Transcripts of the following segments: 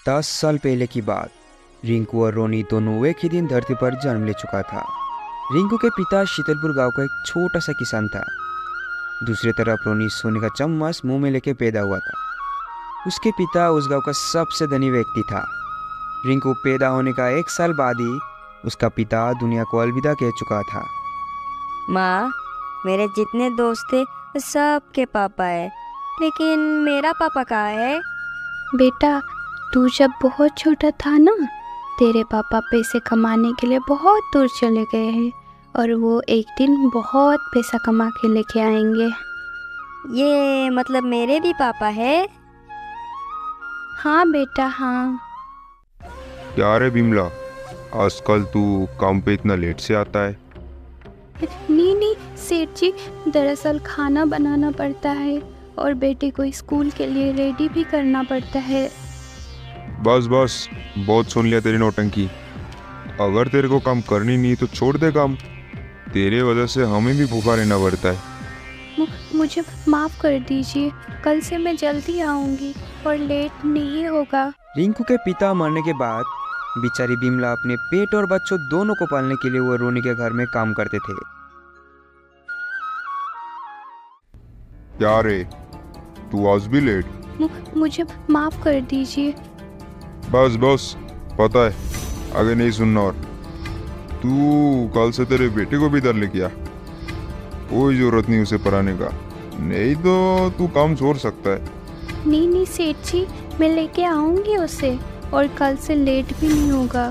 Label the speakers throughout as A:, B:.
A: 10 साल पहले की बात। रिंकू और रोनी दोनों एक ही दिन धरती पर जन्म ले चुका था। रिंकू के पिता शीतलपुर गांव का एक छोटा सा किसान था। दूसरी तरफ रोनी सोने का चम्मच मुंह में लेके पैदा हुआ था। उसके पिता उस गांव का सबसे धनी व्यक्ति था। रिंकू पैदा होने का 1 साल बाद ही उसका पिता दुनिया को अलविदा कह चुका था।
B: माँ, मेरे जितने दोस्त थे वो सबके पापा है, लेकिन मेरा पापा कहाँ है?
C: बेटा, तू जब बहुत छोटा था ना, तेरे पापा पैसे कमाने के लिए बहुत दूर चले गए हैं और वो एक दिन बहुत पैसा कमा के लेके आएंगे।
B: ये मतलब मेरे भी पापा है?
C: हाँ बेटा, हाँ।
D: क्या रे बिमला, आजकल तू काम पे इतना लेट से आता है?
C: नहीं सेठ जी, दरअसल खाना बनाना पड़ता है और बेटे को स्कूल के लिए रेडी भी करना पड़ता है।
D: बस बस, बहुत सुन लिया तेरी नौटंकी। अगर तेरे को काम करनी नहीं तो छोड़ दे काम। तेरे वजह से हमें भी भूखा रहना पड़ता है।
C: मुझे माफ़ कर दीजिए, कल से मैं जल्दी आऊँगी और लेट नहीं होगा।
A: रिंकू के पिता मरने के बाद बेचारी बिमला अपने पेट और बच्चों दोनों को पालने के लिए वो रोनी के घर में काम करते थे।
D: क्या रे, तू आज भी लेट?
C: मुझे माफ़ कर दीजिए।
D: बस बस, पता है, आगे नहीं सुनना। और तू कल से तेरे बेटे को भी इधर ले गया। कोई जरूरत नहीं उसे पढ़ाने का, नहीं तो तू काम छोड़ सकता है।
C: नहीं सेठ जी, मैं लेके आऊँगी उसे और कल से लेट भी नहीं होगा।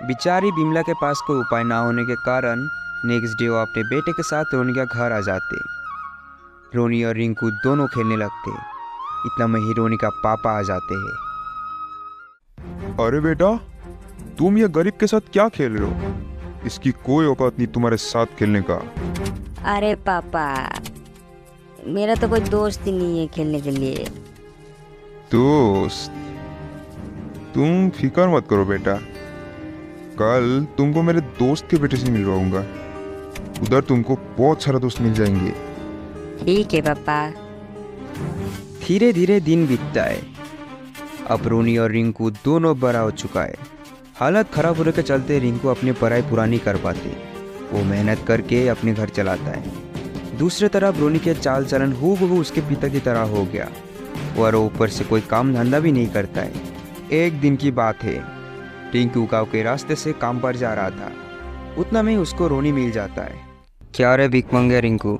A: बेचारी बिमला के पास कोई उपाय ना होने के कारण नेक्स्ट डे वो अपने बेटे के साथ रोनी का घर आ जाते। रोनी और रिंकू दोनों खेलने लगते। इतना में ही रोनी का पापा आ जाते हैं।
D: अरे बेटा, तुम ये गरीब के साथ क्या खेल रहे हो? इसकी कोई औकात नहीं तुम्हारे साथ खेलने का।
B: अरे पापा, मेरा तो कोई दोस्त ही नहीं है खेलने के लिए।
D: दोस्त? तुम फिक्र मत करो बेटा, कल तुमको मेरे दोस्त के बेटे से मिलवाऊंगा। उधर तुमको बहुत सारा दोस्त मिल जाएंगे।
B: ठीक है पापा।
A: धीरे धीरे दिन बीतता है। अब रोनी और रिंकू दोनों बड़ा हो चुका है। हालत खराब होने के चलते रिंकू अपनी पढ़ाई पूरा नहीं कर पाते। वो मेहनत करके अपने घर चलाता है। दूसरी तरफ रोनी के चाल चलन हूबहू उसके पिता की तरह हो गया और ऊपर से कोई काम धंधा भी नहीं करता है। एक दिन की बात है, रिंकू गाँव के रास्ते से काम पर जा रहा था। उतना में उसको रोनी मिल जाता है। क्या रे भिख मंगे रिंकू,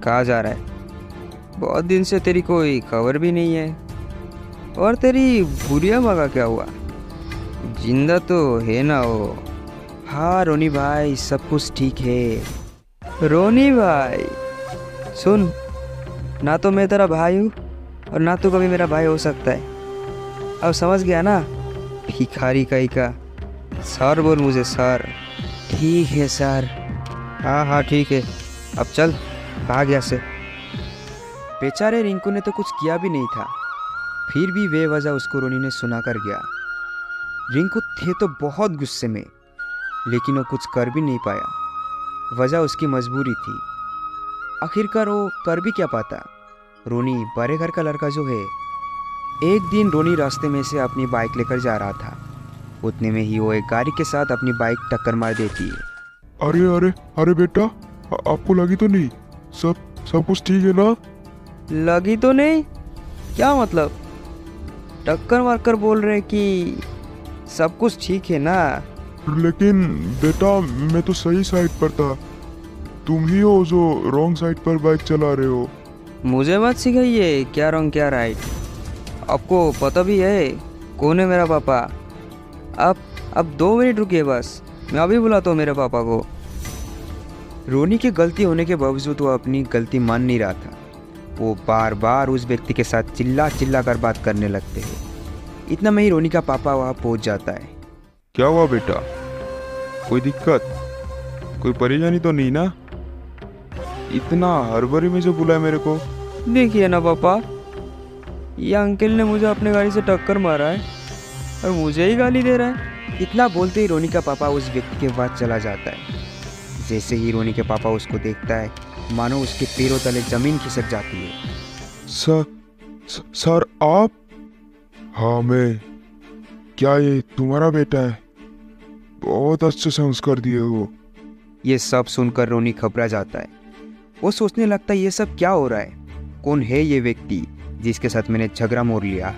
A: कहाँ जा रहा है? बहुत दिन से तेरी कोई खबर भी नहीं है। और तेरी बुढ़िया माँ का क्या हुआ? जिंदा तो है ना वो? हाँ रोनी भाई, सब कुछ ठीक है। रोनी भाई सुन, ना तो मैं तेरा भाई हूँ और ना तो कभी मेरा भाई हो सकता है। अब समझ गया ना? भिखारी कहीं का। सर बोल मुझे सर। ठीक है सर। हाँ ठीक है, अब चल भाग यहाँ से। बेचारे रिंकू ने तो कुछ किया भी नहीं था, फिर भी बेवजह उसको रोनी ने सुना कर गया। रिंकू थे तो बहुत गुस्से में, लेकिन वो कुछ कर भी नहीं पाया। वजह उसकी मजबूरी थी। आखिरकार वो कर भी क्या पाता। रोनी बड़े घर का लड़का जो है। एक दिन रोनी रास्ते में से अपनी बाइक लेकर जा रहा था। उतने में ही वो एक गाड़ी के साथ अपनी बाइक टक्कर मार देती है।
D: अरे अरे अरे बेटा, आपको लगी तो नहीं? सब कुछ ठीक है ना?
A: लगी तो नहीं? क्या मतलब? टक्कर मारकर बोल रहे कि सब कुछ ठीक है ना?
D: लेकिन बेटा, मैं तो सही साइड पर था। तुम ही हो जो रॉन्ग साइड पर बाइक चला रहे हो।
A: मुझे मत सिखाइए क्या रॉन्ग क्या राइट। आपको पता भी है कौन है मेरा पापा। अब 2 मिनट रुकिए बस, मैं अभी बुलाता हूँ मेरे पापा को। रोनी की गलती होने के बावजूद वो अपनी गलती मान नहीं रहा था। वो बार बार उस व्यक्ति के साथ चिल्ला कर बात करने लगते हैं। इतना में ही रोनी का पापा वहाँ पहुँच जाता है।
D: क्या हुआ बेटा, कोई दिक्कत, कोई परेशानी तो नहीं ना? इतना हड़बड़ी में जो बुलाया मेरे को।
A: देखिए ना पापा, ये अंकल ने मुझे अपने गाड़ी से टक्कर मारा है और मुझे ही गाली दे रहा है। इतना बोलते ही रोनी का पापा उस व्यक्ति के पास चला जाता है। जैसे ही रोनी के पापा उसको देखता है, मानो उसके पैरों तले जमीन खिसक जाती है।
D: सर आप? हाँ, क्या ये तुम्हारा बेटा है? बहुत अच्छे संस्कार दिए हो।
A: ये सब सुनकर रोनी घबरा जाता है। वो सोचने लगता है ये सब क्या हो रहा है, कौन है ये व्यक्ति जिसके साथ मैंने झगड़ा मोड़ लिया।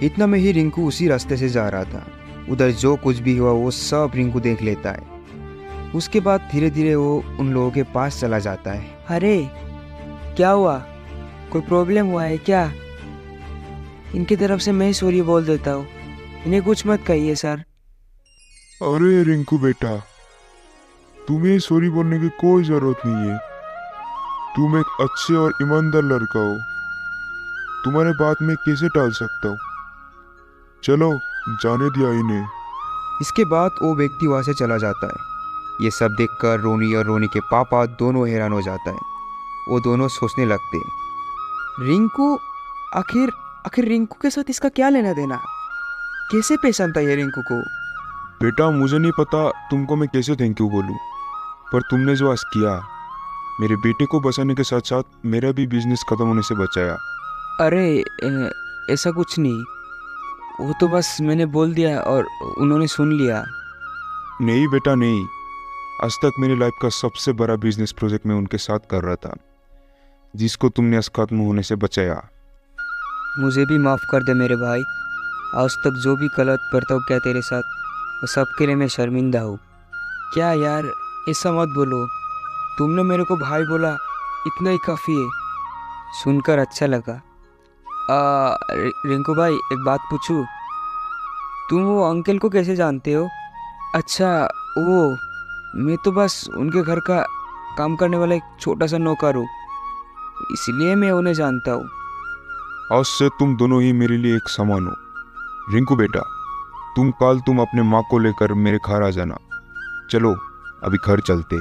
A: इतना में ही रिंकू उसी रास्ते से जा रहा था। उधर जो कुछ भी हुआ वो सब रिंकू देख लेता है। उसके बाद धीरे धीरे वो उन लोगों के पास चला जाता है।
E: अरे क्या हुआ, कोई प्रॉब्लम हुआ है क्या? इनकी तरफ से मैं सॉरी बोल देता हूँ, इन्हें कुछ मत कहिए सर।
D: अरे रिंकू बेटा, तुम्हें सॉरी बोलने की कोई जरूरत नहीं है। तुम एक अच्छे और ईमानदार लड़का हो, तुम्हारे बात में कैसे टाल सकता हूँ। चलो जाने दिया इन्हें।
A: इसके बाद वो व्यक्ति वहाँ से चला जाता है। ये सब देखकर रोनी और रोनी के पापा दोनों हैरान हो जाता है। वो दोनों सोचने लगते हैं, रिंकू आखिर रिंकू के साथ इसका क्या लेना देना, कैसे पहचानता है ये रिंकू को।
D: बेटा मुझे नहीं पता तुमको मैं कैसे थैंक यू बोलूँ, पर तुमने जो आज किया, मेरे बेटे को बचाने के साथ साथ मेरा भी बिजनेस खत्म होने से बचाया।
E: अरे ऐसा कुछ नहीं, वो तो बस मैंने बोल दिया और उन्होंने सुन लिया।
D: नहीं बेटा नहीं, आज तक मेरी लाइफ का सबसे बड़ा बिजनेस प्रोजेक्ट मैं उनके साथ कर रहा था, जिसको तुमने आज खत्म होने से बचाया।
E: मुझे भी माफ़ कर दे मेरे भाई, आज तक जो भी गलत बर्ताव किया तेरे साथ, वो सबके लिए मैं शर्मिंदा हूँ। क्या यार, ऐसा मत बोलो, तुमने मेरे को भाई बोला, इतना ही काफ़ी है। सुनकर अच्छा लगा। रिंकू भाई एक बात पूछूं, तुम वो अंकल को कैसे जानते हो? अच्छा वो, मैं तो बस उनके घर का काम करने वाला एक छोटा सा नौकर हूँ, इसलिए मैं उन्हें जानता हूँ।
D: आज से तुम दोनों ही मेरे लिए एक समान हो। रिंकू बेटा, तुम अपने माँ को लेकर मेरे घर आ जाना। चलो अभी घर चलते।